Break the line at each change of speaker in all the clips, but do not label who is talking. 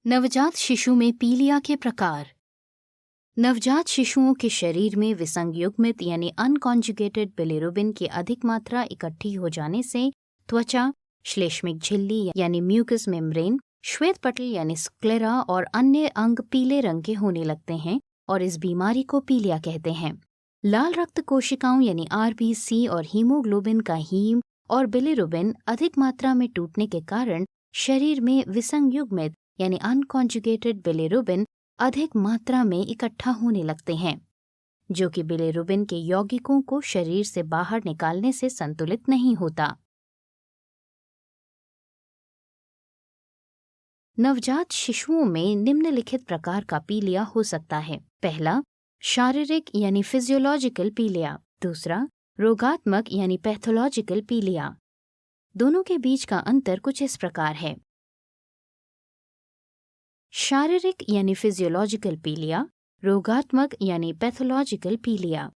नवजात शिशु में पीलिया के प्रकार। नवजात शिशुओं के शरीर में विसंयुग्मित यानी अनकॉन्जुगेटेड बिलिरुबिन की अधिक मात्रा इकट्ठी हो जाने से त्वचा, श्लेष्मिक झिल्ली यानी म्यूकस मेम्ब्रेन, श्वेत पटल यानी स्क्लेरा और अन्य अंग पीले रंग के होने लगते हैं और इस बीमारी को पीलिया कहते हैं। लाल रक्त कोशिकाओं यानी आरबीसी और हीमोग्लोबिन का हीम और बिलिरुबिन अधिक मात्रा में टूटने के कारण शरीर में विसंयुग्मित यानी अनकॉन्जुगेटेड बिलिरुबिन अधिक मात्रा में इकट्ठा होने लगते हैं, जो कि बिलिरुबिन के यौगिकों को शरीर से बाहर निकालने से संतुलित नहीं होता। नवजात शिशुओं में निम्नलिखित प्रकार का पीलिया हो सकता है। पहला, शारीरिक यानी फिजियोलॉजिकल पीलिया। दूसरा, रोगात्मक यानी पैथोलॉजिकल पीलिया। दोनों के बीच का अंतर कुछ इस प्रकार है। शारीरिक यानी फिजियोलॉजिकल पीलिया, रोगात्मक यानी पैथोलॉजिकल पीलिया।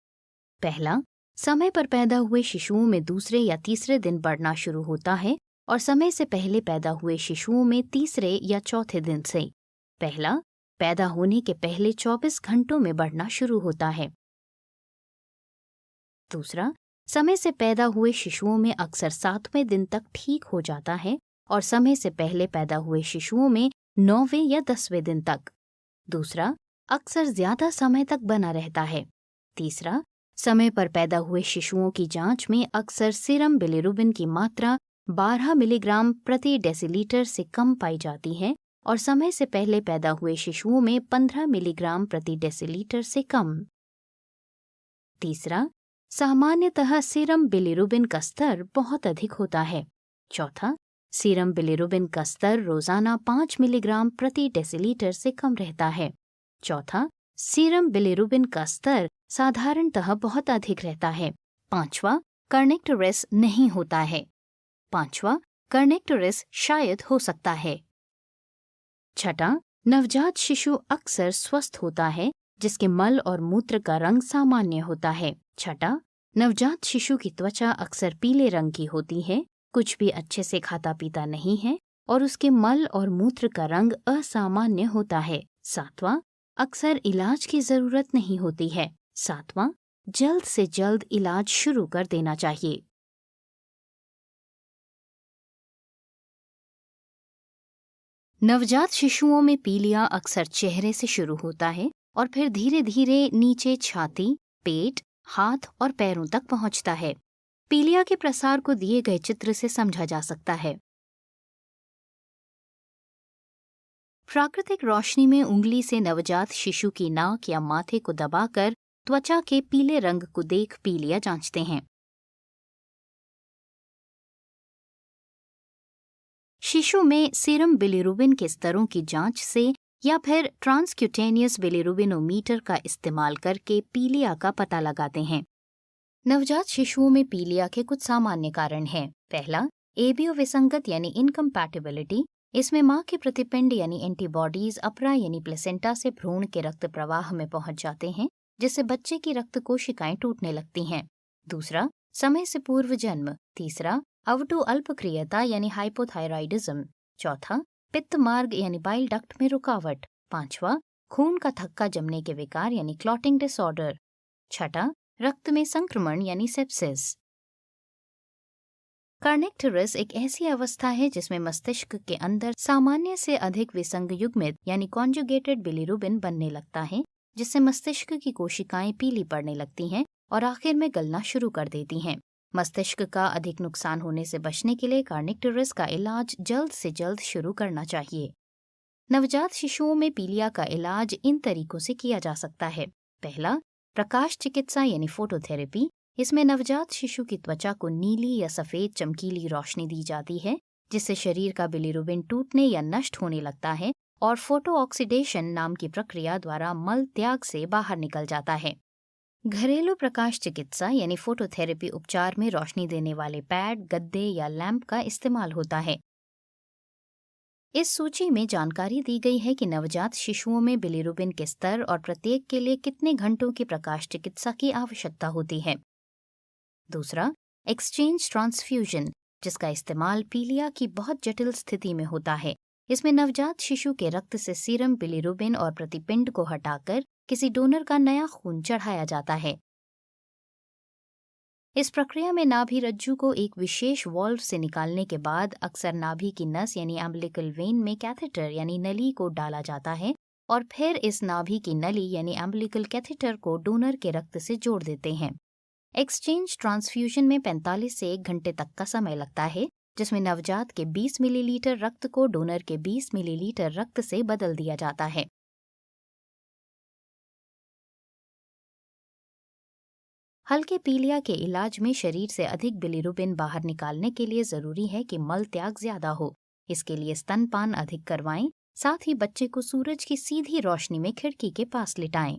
पहला, समय पर पैदा हुए शिशुओं में दूसरे या तीसरे दिन बढ़ना शुरू होता है और समय से पहले पैदा हुए शिशुओं में तीसरे या चौथे दिन से। पहला, पैदा होने के पहले 24 घंटों में बढ़ना शुरू होता है। दूसरा, समय से पैदा हुए शिशुओं में अक्सर 7वें दिन तक ठीक हो जाता है और समय से पहले पैदा हुए शिशुओं में 9वें या 10वें दिन तक। दूसरा, अक्सर ज्यादा समय तक बना रहता है। तीसरा, समय पर पैदा हुए शिशुओं की जांच में अक्सर सीरम बिलिरुबिन की मात्रा 12 मिलीग्राम प्रति डेसीलीटर से कम पाई जाती है और समय से पहले पैदा हुए शिशुओं में 15 मिलीग्राम प्रति डेसीलीटर से कम। तीसरा, सामान्यतः सीरम बिलिरुबिन का स्तर बहुत अधिक होता है। चौथा, सीरम बिलिरुबिन का स्तर रोजाना 5 मिलीग्राम प्रति डेसीलीटर से कम रहता है। चौथा, सीरम बिलिरुबिन का स्तर साधारणतः बहुत अधिक रहता है। पांचवा, कर्नेक्टोरिस नहीं होता है। पांचवा, कर्नेक्टोरिस शायद हो सकता है। छठा, नवजात शिशु अक्सर स्वस्थ होता है जिसके मल और मूत्र का रंग सामान्य होता है। छठा, नवजात शिशु की त्वचा अक्सर पीले रंग की होती है, कुछ भी अच्छे से खाता पीता नहीं है और उसके मल और मूत्र का रंग असामान्य होता है। सातवां, अक्सर इलाज की जरूरत नहीं होती है। सातवां, जल्द से जल्द इलाज शुरू कर देना चाहिए। नवजात शिशुओं में पीलिया अक्सर चेहरे से शुरू होता है और फिर धीरे धीरे नीचे छाती, पेट, हाथ और पैरों तक पहुंचता है। पीलिया के प्रसार को दिए गए चित्र से समझा जा सकता है। प्राकृतिक रोशनी में उंगली से नवजात शिशु की नाक या माथे को दबाकर त्वचा के पीले रंग को देख पीलिया जांचते हैं। शिशु में सीरम बिलिरुबिन के स्तरों की जांच से या फिर ट्रांसक्यूटेनियस बिलिरुबिनोमीटर का इस्तेमाल करके पीलिया का पता लगाते हैं। नवजात शिशुओं में पीलिया के कुछ सामान्य कारण हैं। पहला, एबीओ विसंगत यानी इनकम्पैटिबिलिटी। इसमें मां के प्रतिपिंड यानी एंटीबॉडीज अपरा यानी प्लेसेंटा से भ्रूण के रक्त प्रवाह में पहुंच जाते हैं, जिससे बच्चे की रक्त कोशिकाएं टूटने लगती हैं। दूसरा, समय से पूर्व जन्म। तीसरा, अवटु अल्पक्रियता यानी हाइपोथायराइडिज्म। चौथा, पित्त मार्ग यानी बाइल डक्ट में रुकावट। पांचवा, खून का थक्का जमने के विकार यानी क्लॉटिंग डिसऑर्डर। छठा, रक्त में संक्रमण यानी सेप्सिस। कर्नेक्टोरिस एक ऐसी अवस्था है जिसमें मस्तिष्क के अंदर सामान्य से अधिक विसंयुग्मित यानी कॉन्जुगेटेड बिलिरुबिन बनने लगता है, जिससे मस्तिष्क की कोशिकाएं पीली पड़ने लगती हैं और आखिर में गलना शुरू कर देती हैं। मस्तिष्क का अधिक नुकसान होने से बचने के लिए कर्नेक्टोरिस का इलाज जल्द से जल्द शुरू करना चाहिए। नवजात शिशुओं में पीलिया का इलाज इन तरीकों से किया जा सकता है। पहला, प्रकाश चिकित्सा यानी फोटोथेरेपी। इसमें नवजात शिशु की त्वचा को नीली या सफेद चमकीली रोशनी दी जाती है, जिससे शरीर का बिलिरुबिन टूटने या नष्ट होने लगता है और फोटो ऑक्सीडेशन नाम की प्रक्रिया द्वारा मल त्याग से बाहर निकल जाता है। घरेलू प्रकाश चिकित्सा यानी फोटोथेरेपी उपचार में रोशनी देने वाले पैड, गद्दे या लैंप का इस्तेमाल होता है। इस सूची में जानकारी दी गई है कि नवजात शिशुओं में बिलिरुबिन के स्तर और प्रत्येक के लिए कितने घंटों की प्रकाश चिकित्सा की आवश्यकता होती है। दूसरा, एक्सचेंज ट्रांसफ्यूजन, जिसका इस्तेमाल पीलिया की बहुत जटिल स्थिति में होता है। इसमें नवजात शिशु के रक्त से सीरम बिलीरुबिन और प्रतिपिंड को हटाकर किसी डोनर का नया खून चढ़ाया जाता है। इस प्रक्रिया में नाभि रज्जु को एक विशेष वाल्व से निकालने के बाद अक्सर नाभि की नस यानी एम्बिलिकल वेन में कैथेटर यानी नली को डाला जाता है और फिर इस नाभि की नली यानी एम्बिलिकल कैथेटर को डोनर के रक्त से जोड़ देते हैं। एक्सचेंज ट्रांसफ्यूजन में 45 से 1 घंटे तक का समय लगता है, जिसमें नवजात के 20 मिलीलीटर रक्त को डोनर के 20 मिलीलीटर रक्त से बदल दिया जाता है। हल्के पीलिया के इलाज में शरीर से अधिक बिलीरुबिन बाहर निकालने के लिए जरूरी है कि मल त्याग ज्यादा हो। इसके लिए स्तनपान अधिक करवाएं, साथ ही बच्चे को सूरज की सीधी रोशनी में खिड़की के पास लिटाएं।